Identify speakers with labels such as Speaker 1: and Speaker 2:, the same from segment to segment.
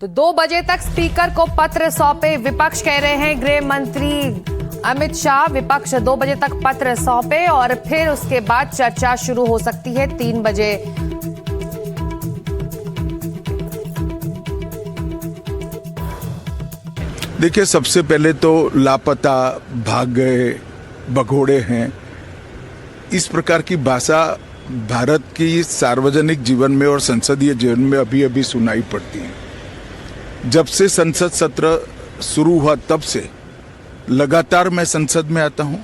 Speaker 1: तो 2 बजे तक स्पीकर को पत्र सौंपे विपक्ष, कह रहे हैं गृह मंत्री अमित शाह। विपक्ष 2 बजे तक पत्र सौंपे और फिर उसके बाद चर्चा शुरू हो सकती है 3 बजे।
Speaker 2: देखिए, सबसे पहले तो लापता, भाग गए, भगोड़े हैं, इस प्रकार की भाषा भारत की सार्वजनिक जीवन में और संसदीय जीवन में अभी अभी सुनाई पड़ती है। जब से संसद सत्र शुरू हुआ तब से लगातार मैं संसद में आता हूं,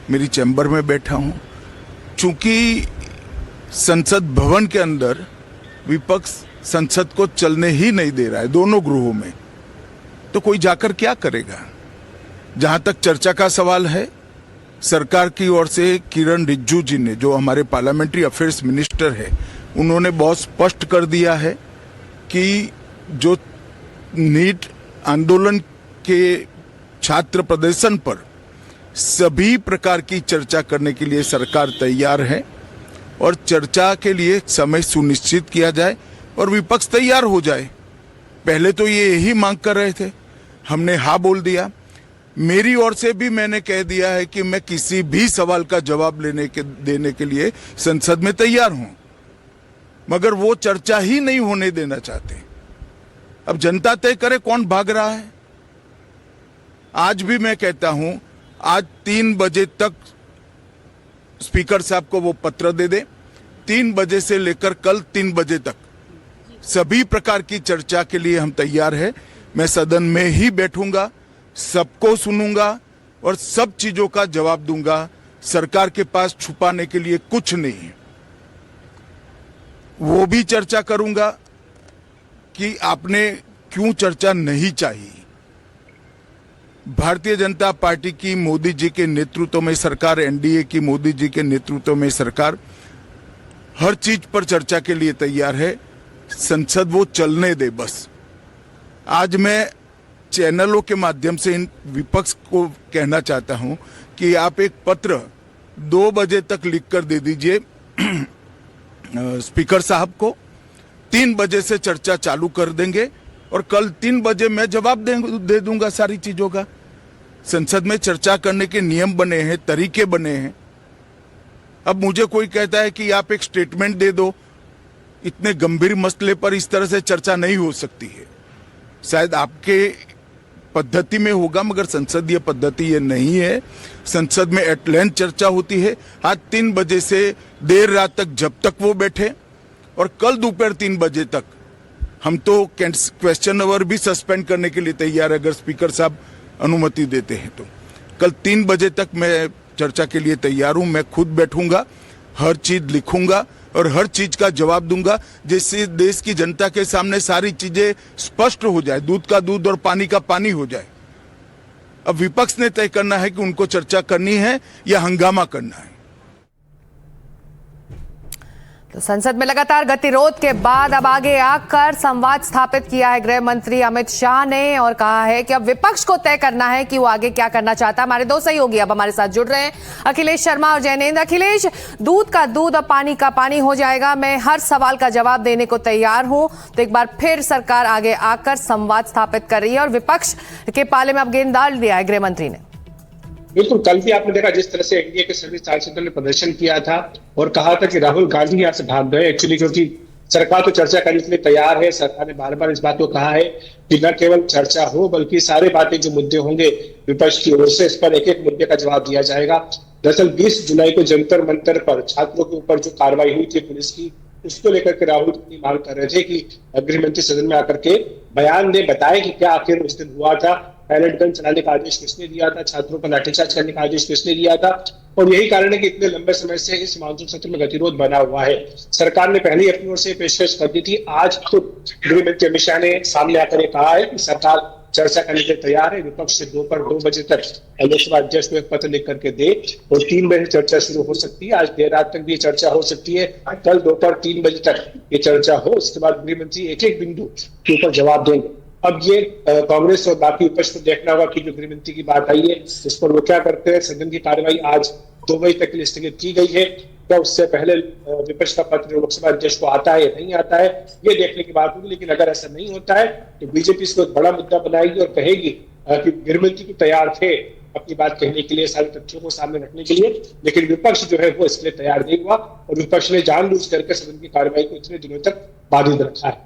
Speaker 2: मेरी चैम्बर में बैठा हूं। चूंकि संसद भवन के अंदर विपक्ष संसद को चलने ही नहीं दे रहा है, दोनों गृहों में, तो कोई जाकर क्या करेगा। जहां तक चर्चा का सवाल है, सरकार की ओर से किरण रिजिजू जी ने, जो हमारे पार्लियामेंट्री अफेयर्स मिनिस्टर है, उन्होंने बहुत स्पष्ट कर दिया है कि जो नीट आंदोलन के छात्र प्रदर्शन पर सभी प्रकार की चर्चा करने के लिए सरकार तैयार है और चर्चा के लिए समय सुनिश्चित किया जाए और विपक्ष तैयार हो जाए। पहले तो ये यही मांग कर रहे थे, हमने हाँ बोल दिया। मेरी ओर से भी मैंने कह दिया है कि मैं किसी भी सवाल का जवाब देने के लिए संसद में तैयार हूं, मगर वो चर्चा ही नहीं होने देना चाहते। अब जनता तय करे कौन भाग रहा है। आज भी मैं कहता हूं, आज 3 बजे तक स्पीकर साहब को वो पत्र दे दे। 3 बजे से लेकर कल 3 बजे तक सभी प्रकार की चर्चा के लिए हम तैयार हैं। मैं सदन में ही बैठूंगा, सबको सुनूंगा और सब चीजों का जवाब दूंगा। सरकार के पास छुपाने के लिए कुछ नहीं है। वो भी चर्चा करूंगा कि आपने क्यों चर्चा नहीं चाहिए। भारतीय जनता पार्टी की मोदी जी के नेतृत्व में सरकार, एनडीए की मोदी जी के नेतृत्व में सरकार हर चीज पर चर्चा के लिए तैयार है। संसद वो चलने दे बस। आज मैं चैनलों के माध्यम से इन विपक्ष को कहना चाहता हूं कि आप एक पत्र 2 बजे तक लिखकर दे दीजिए स्पीकर साहब को। 3 बजे से चर्चा चालू कर देंगे और कल 3 बजे मैं जवाब दे दूंगा सारी चीजों का। संसद में चर्चा करने के नियम बने हैं, तरीके बने हैं। अब मुझे कोई कहता है कि आप एक स्टेटमेंट दे दो, इतने गंभीर मसले पर इस तरह से चर्चा नहीं हो सकती है। शायद आपके पद्धति में होगा, मगर संसदीय पद्धति ये नहीं है। संसद में एट लेंथ चर्चा होती है। आज 3 बजे से देर रात तक जब तक वो बैठे और कल दोपहर 3 बजे तक हम तो क्वेश्चन आवर भी सस्पेंड करने के लिए तैयार है, अगर स्पीकर साहब अनुमति देते हैं तो। कल 3 बजे तक मैं चर्चा के लिए तैयार हूं। मैं खुद बैठूंगा, हर चीज लिखूंगा और हर चीज का जवाब दूंगा, जिससे देश की जनता के सामने सारी चीजें स्पष्ट हो जाए, दूध का दूध और पानी का पानी हो जाए। अब विपक्ष ने तय करना है कि उनको चर्चा करनी है या हंगामा करना है।
Speaker 1: तो संसद में लगातार गतिरोध के बाद अब आगे आकर संवाद स्थापित किया है गृह मंत्री अमित शाह ने और कहा है कि अब विपक्ष को तय करना है कि वो आगे क्या करना चाहता है। हमारे 2 सहयोगी अब हमारे साथ जुड़ रहे हैं, अखिलेश शर्मा और जैनेंद्र। अखिलेश, दूध का दूध और पानी का पानी हो जाएगा, मैं हर सवाल का जवाब देने को तैयार हूं। तो एक बार फिर सरकार आगे आकर संवाद स्थापित कर रही है और विपक्ष के पाले में अब गेंद डाल दिया है गृह मंत्री ने।
Speaker 3: बिल्कुल, कल भी आपने देखा जिस तरह से एनडीए के सभी सांसदों ने प्रदर्शन किया था और कहा था कि राहुल गांधी यहाँ से भाग गए। एक्चुअली क्योंकि सरकार तो चर्चा करने के लिए तैयार है। सरकार ने बार बार इस बात को कहा है कि न केवल चर्चा हो बल्कि सारे बातें जो मुद्दे होंगे विपक्ष की ओर से, इस पर एक एक मुद्दे का जवाब दिया जाएगा। दरअसल 20 जुलाई को जंतर मंतर पर छात्रों के ऊपर जो कार्रवाई हुई थी पुलिस की, उसको लेकर के राहुल गांधी मांग कर रहे थे कि गृह मंत्री सदन में आकर के बयान दे, बताए कि क्या आखिर उस दिन हुआ था, पैलेट गन चलाने का आदेश किसने दिया था, छात्रों पर लाठीचार्ज करने का आदेश किसने दिया था। और यही कारण है कि इतने लंबे समय से इस मानसून सत्र में गतिरोध बना हुआ है। सरकार ने पहले ही अपनी ओर से पेशकश कर दी थी। आज तो गृह मंत्री अमित शाह ने सामने आकर कहा है कि सरकार चर्चा करने के लिए तैयार है। विपक्ष से दोपहर 2 बजे तक लोकसभा अध्यक्ष को एक पत्र लिख करके दे और 3 बजे चर्चा शुरू हो सकती है। आज देर रात तक भी चर्चा हो सकती है। कल दोपहर 3 बजे तक ये चर्चा हो, उसके बाद गृह मंत्री एक एक बिंदु के ऊपर जवाब देंगे। अब ये कांग्रेस और बाकी विपक्ष को देखना होगा कि जो गृह मंत्री की बात आई है इस पर वो क्या करते हैं। सदन की कार्यवाही आज 2 बजे तक के लिए स्थगित की गई है। क्या उससे पहले विपक्ष का पत्र लोकसभा अध्यक्ष को आता है या नहीं आता है, ये देखने की बात होगी। लेकिन अगर ऐसा नहीं होता है तो बीजेपी इसको एक बड़ा मुद्दा बनाएगी और कहेगी कि गृहमंत्री को तैयार थे अपनी बात कहने के लिए, सारे तथ्यों को सामने रखने के लिए, लेकिन विपक्ष जो है वो इसके लिए तैयार नहीं हुआ और विपक्ष ने जानबूझ करके सदन की कार्रवाई को इतने दिनों तक बाधित रखा है।